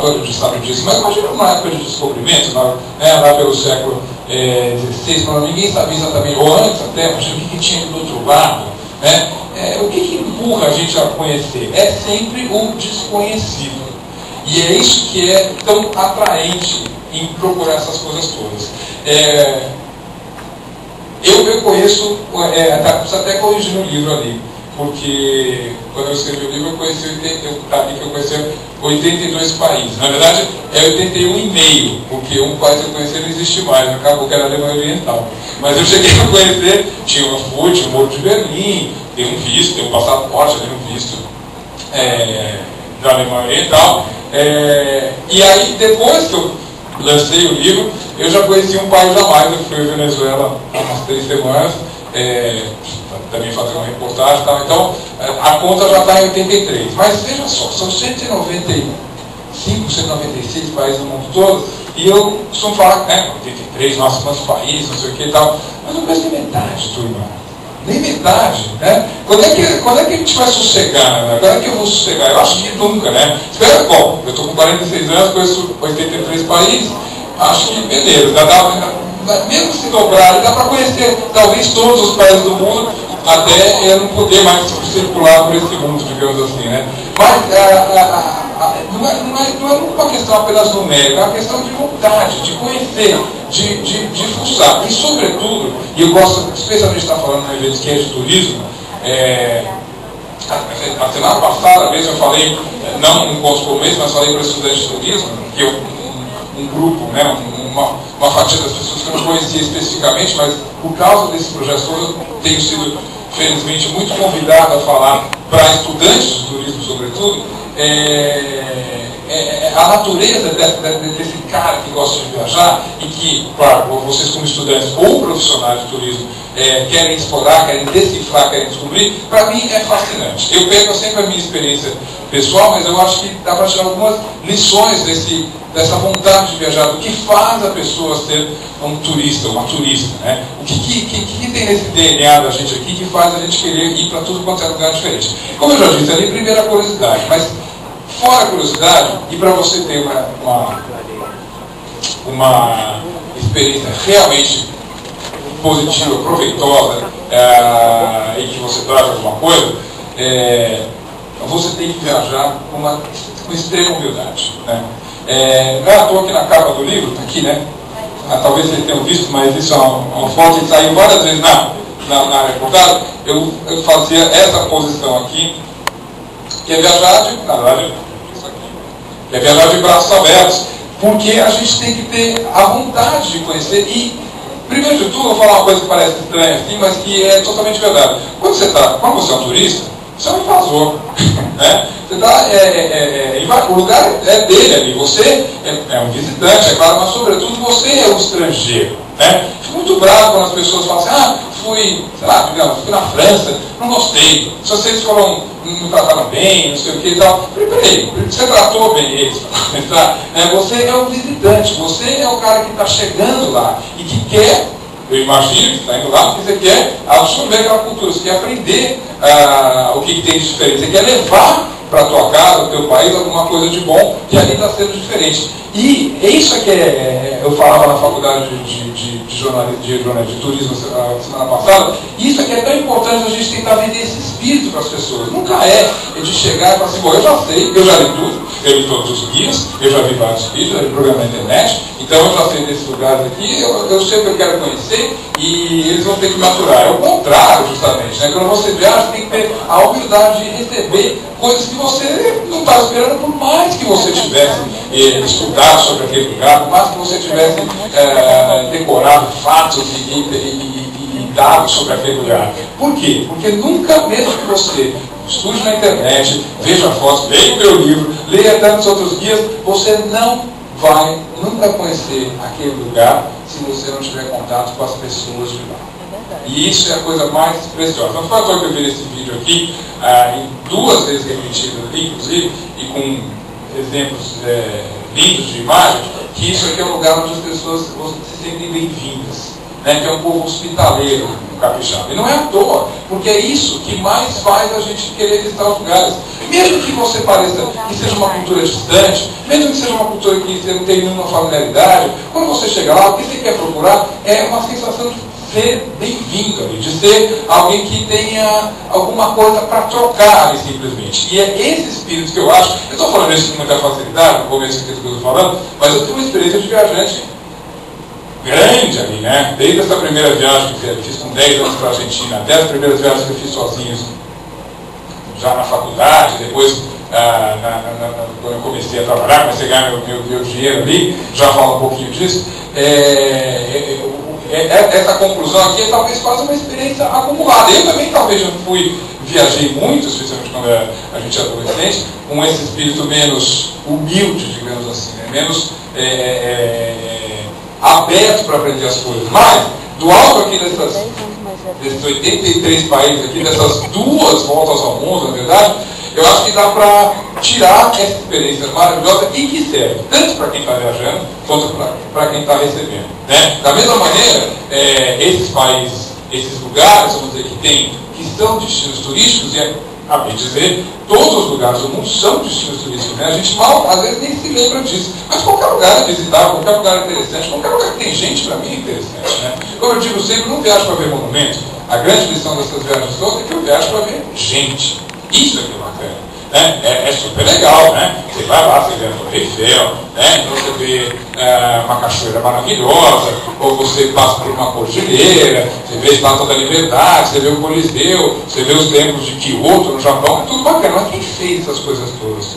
historiador, ele sabe disso, mas imagina uma época de descobrimento, lá pelo século XVI, quando ninguém sabia exatamente, ou antes até, imagina o que tinha do outro lado, né? O que empurra a gente a conhecer? É sempre o desconhecido. E é isso que é tão atraente em procurar essas coisas todas. Eu conheço, precisa até corrigir no livro ali, porque quando eu escrevi o livro eu conheci 82 países. Na verdade é 81,5, porque um país que eu conheci não existe mais, acabou que era a Alemanha Oriental. Mas eu cheguei a conhecer, tinha o Muro de Berlim, tem um visto, tem um passaporte, tem um visto da Alemanha Oriental. E aí depois que eu lancei o livro, eu já conheci um país a mais. Eu fui à Venezuela há umas 3 semanas, também fazer uma reportagem e tal. Então, a conta já está em 83. Mas veja só, são 195, 196 países no mundo todo, e eu costumo falar, 83, nossa, quantos países, não sei o que e tal. Mas não conheço nem metade, turma. Nem metade, né? Quando é que a gente vai sossegar, né? Quando é que eu vou sossegar? Eu acho que nunca, né? Espera, bom, eu estou com 46 anos, conheço 83 países, acho que beleza, mesmo se dobrar, dá para conhecer talvez todos os países do mundo, até eu não poder mais circular por esse mundo, digamos assim, né? Mas não é uma questão apenas numérica, é uma questão de vontade, de conhecer, de fuçar. E sobretudo, e eu gosto, especialmente de estar falando no evento que é de turismo, a semana passada mesmo eu falei, não um encontro como esse, mas falei para estudantes de turismo, que eu, um grupo, né, uma fatia das pessoas que eu não conhecia especificamente, mas por causa desse projeto todo, eu tenho sido, felizmente, muito convidado a falar para estudantes de turismo, sobretudo, a natureza desse cara que gosta de viajar e que, claro, vocês como estudantes ou profissionais de turismo querem explorar, querem decifrar, querem descobrir, para mim é fascinante. Eu pego sempre a minha experiência pessoal, mas eu acho que dá para tirar algumas lições dessa vontade de viajar, do que faz a pessoa ser um turista, uma turista, né? O que tem nesse DNA da gente aqui que faz a gente querer ir para tudo quanto é lugar diferente. Como eu já disse ali, primeiro a curiosidade, mas fora a curiosidade, e para você ter uma experiência realmente positiva, proveitosa, e que você traga alguma coisa, você tem que viajar com extrema humildade, né? Não é à toa que na capa do livro, está aqui, né? Talvez vocês tenham visto, mas isso é uma foto que saiu várias vezes na reportagem. Eu fazia essa posição aqui, que é viajar na verdade, isso aqui, que é viajar de braços abertos, porque a gente tem que ter a vontade de conhecer. E, primeiro de tudo, eu vou falar uma coisa que parece estranha assim, mas que é totalmente verdade. Quando você é um turista, você é um invasor, né? Você tá, o lugar é dele ali, você é um visitante, é claro, mas sobretudo você é um estrangeiro, né? Fico muito bravo quando as pessoas falam assim, fui na França, não gostei, se vocês não trataram bem, não sei o que e tal. Peraí, você tratou bem eles, você é um visitante, você é o cara que está chegando lá e que quer, eu imagino que está indo lá porque você quer absorver aquela cultura, você quer aprender o que tem de diferente, você quer levar para a tua casa, para o teu país, alguma coisa de bom que ali está sendo diferente. E isso é que eu falava na faculdade de jornalismo, de turismo semana passada, isso é que é tão importante a gente tentar vender esse espírito para as pessoas. Nunca é de chegar e falar assim, bom, eu já sei, eu já li tudo, eu li todos os guias, eu já vi vários vídeos, já vi programa na internet, então eu já sei desses lugares aqui, eu sei o que eu quero conhecer e eles vão ter que maturar. É o contrário, justamente, né? Quando você viaja, tem que ter a humildade de receber coisas que você não está esperando, por mais que você tivesse estudado sobre aquele lugar, por mais que você tivesse decorado fatos e dados sobre aquele lugar. Por quê? Porque nunca, mesmo que você estude na internet, veja fotos, leia o meu livro, leia tantos outros guias, você não vai nunca conhecer aquele lugar se você não tiver contato com as pessoas de lá. E isso é a coisa mais preciosa. Não foi à toa que eu vi esse vídeo aqui, em 2 vezes repetido ali, inclusive, e com exemplos lindos de imagens, que isso aqui é um lugar onde as pessoas se sentem bem-vindas, né? Que é um povo hospitaleiro, capixaba. E não é à toa, porque é isso que mais faz a gente querer visitar os lugares. Mesmo que você pareça que seja uma cultura distante, mesmo que seja uma cultura que você não tenha nenhuma familiaridade, quando você chega lá, o que você quer procurar é uma sensação de ser bem-vindo, de ser alguém que tenha alguma coisa para trocar ali, simplesmente. E é esse espírito que eu acho, eu estou falando isso com muita facilidade, no começo que eu estou falando, mas eu tenho uma experiência de viajante grande ali, né? Desde essa primeira viagem que eu fiz com 10 anos para a Argentina, até as primeiras viagens que eu fiz sozinho, já na faculdade, depois quando eu comecei a trabalhar, comecei a ganhar meu dinheiro ali, já falo um pouquinho disso. Essa conclusão aqui é talvez quase uma experiência acumulada. Eu também talvez já viajei muito, especialmente quando a gente é adolescente, com esse espírito menos humilde, digamos assim, né? Menos aberto para aprender as coisas. Mas, do alto aqui desses 83 países aqui, dessas 2 voltas ao mundo, na verdade, eu acho que dá para tirar essa experiência maravilhosa e que serve tanto para quem está viajando quanto para quem está recebendo, né? Da mesma maneira, esses países, esses lugares, vamos dizer, que são destinos turísticos, e a bem dizer, todos os lugares do mundo são destinos turísticos, né? A gente mal, às vezes, nem se lembra disso, mas qualquer lugar é visitável, qualquer lugar é interessante, qualquer lugar que tem gente, para mim, é interessante, né? Como eu digo sempre, não viajo para ver monumento. A grande lição dessas viagens todas é que eu viajo para ver gente. Isso é que é bacana, né? É super legal, né? Você vai lá, você vê a Torre Eiffel, né? Você vê uma cachoeira maravilhosa, ou você passa por uma cordilheira, você vê a Estátua da Liberdade, você vê o Coliseu, você vê os templos de Kyoto, no Japão, é tudo bacana. Mas quem fez essas coisas todas?